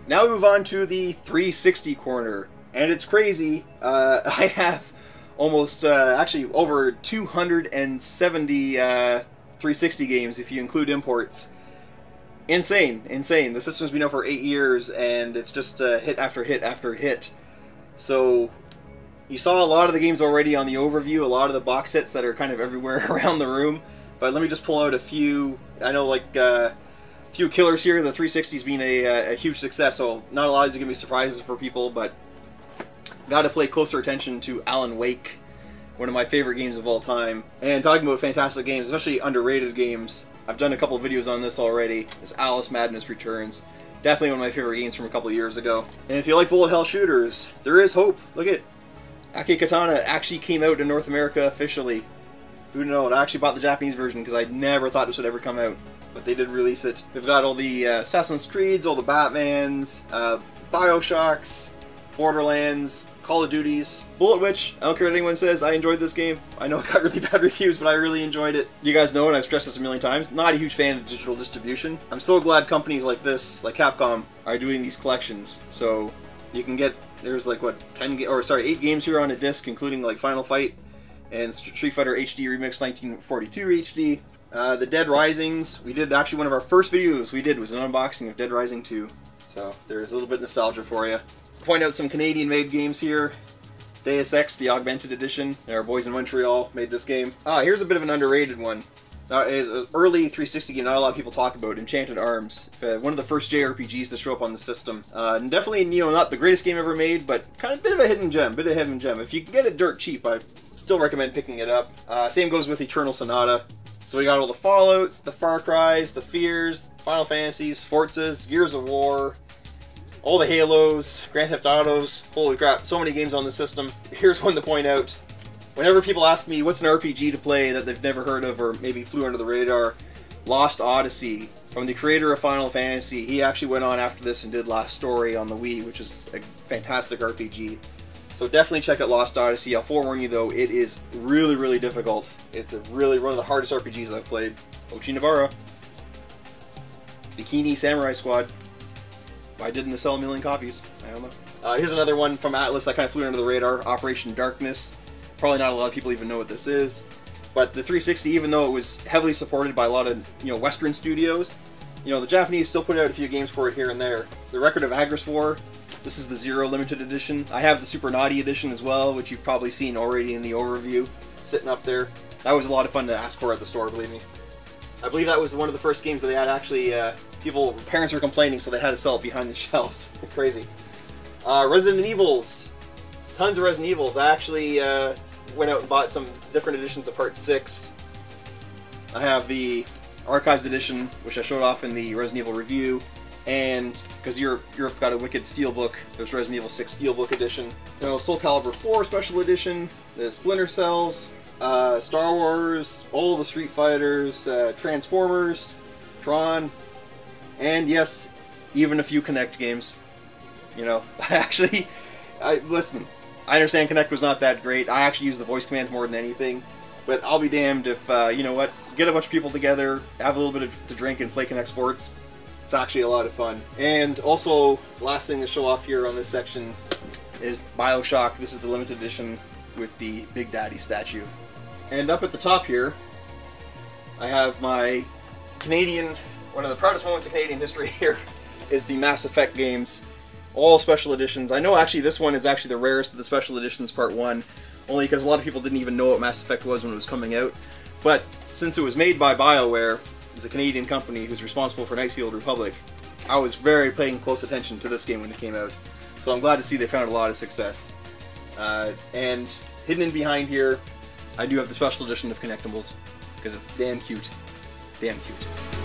Now we move on to the 360 corner, and it's crazy. I have almost, actually over 270 360 games if you include imports. Insane, insane. The system's been out for 8 years, and it's just hit after hit after hit. So you saw a lot of the games already on the overview, a lot of the box sets that are kind of everywhere around the room. But let me just pull out a few. I know, like, few killers here. The 360's been a huge success, so not a lot is going to be surprises for people, but got to pay closer attention to Alan Wake, one of my favorite games of all time. And talking about fantastic games, especially underrated games, I've done a couple of videos on this already. This Alice Madness Returns. Definitely one of my favorite games from a couple of years ago. And if you like bullet hell shooters, there is hope. Look at Ake Katana actually came out in North America officially. Who knows? I actually bought the Japanese version because I never thought this would ever come out. But they did release it. We've got all the Assassin's Creeds, all the Batmans, Bioshocks, Borderlands, Call of Duties, Bullet Witch. I don't care what anyone says, I enjoyed this game. I know it got really bad reviews, but I really enjoyed it. You guys know, and I've stressed this a million times, not a huge fan of digital distribution. I'm so glad companies like this, like Capcom, are doing these collections. So you can get, there's like what, 8 games here on a disc, including like Final Fight and Street Fighter HD Remix 1942 HD. The Dead Risings, we did actually one of our first videos we did was an unboxing of Dead Rising 2. So there's a little bit of nostalgia for you. Point out some Canadian-made games here. Deus Ex, the Augmented Edition. Our boys in Montreal made this game. Here's a bit of an underrated one. It's an early 360 game not a lot of people talk about, Enchanted Arms. One of the first JRPGs to show up on the system. And definitely, you know, not the greatest game ever made, but kind of a bit of a hidden gem, If you can get it dirt cheap, I still recommend picking it up. Same goes with Eternal Sonata. So we got all the Fallouts, the Far Cries, the Fears, Final Fantasies, Forzas, Gears of War, all the Halos, Grand Theft Autos. Holy crap, so many games on the system. Here's one to point out. Whenever people ask me what's an RPG to play that they've never heard of or maybe flew under the radar, Lost Odyssey, from the creator of Final Fantasy. He actually went on after this and did Last Story on the Wii, which is a fantastic RPG. So definitely check out Lost Odyssey. I'll forewarn you though, it is really, really difficult. It's really one of the hardest RPGs I've played. Ochinabara. Bikini Samurai Squad. Why didn't it sell 1 million copies? I don't know. Here's another one from Atlas that kind of flew under the radar. Operation Darkness. Probably not a lot of people even know what this is. But the 360, even though it was heavily supported by a lot of, you know, Western studios, you know, the Japanese still put out a few games for it here and there. The Record of Agris War. This is the Zero Limited Edition. I have the Super Naughty Edition as well, which you've probably seen already in the overview, sitting up there. That was a lot of fun to ask for at the store, believe me. I believe that was one of the first games that they had actually, parents were complaining, so they had to sell it behind the shelves. Crazy. Resident Evils. Tons of Resident Evils. I actually went out and bought some different editions of Part 6. I have the Archives Edition, which I showed off in the Resident Evil review. And because Europe got a wicked Steelbook, there's Resident Evil 6 Steelbook Edition. You know, Soul Calibur 4 Special Edition, the Splinter Cells, Star Wars, all the Street Fighters, Transformers, Tron, and yes, even a few Kinect games. You know, listen, I understand Kinect was not that great. I actually use the voice commands more than anything. But I'll be damned if, you know what, get a bunch of people together, have a little bit to drink and play Kinect Sports. It's actually a lot of fun. And also, last thing to show off here on this section is Bioshock. This is the limited edition with the Big Daddy statue. And up at the top here, I have my Canadian, one of the proudest moments of Canadian history here, is the Mass Effect games. All special editions. I know actually this one is actually the rarest of the special editions, Part 1, only because a lot of people didn't even know what Mass Effect was when it was coming out. But since it was made by BioWare, it's a Canadian company who's responsible for Knights of the Old Republic, I was paying close attention to this game when it came out. So I'm glad to see they found a lot of success. And hidden in behind here, I do have the special edition of Connectables, because it's damn cute. Damn cute.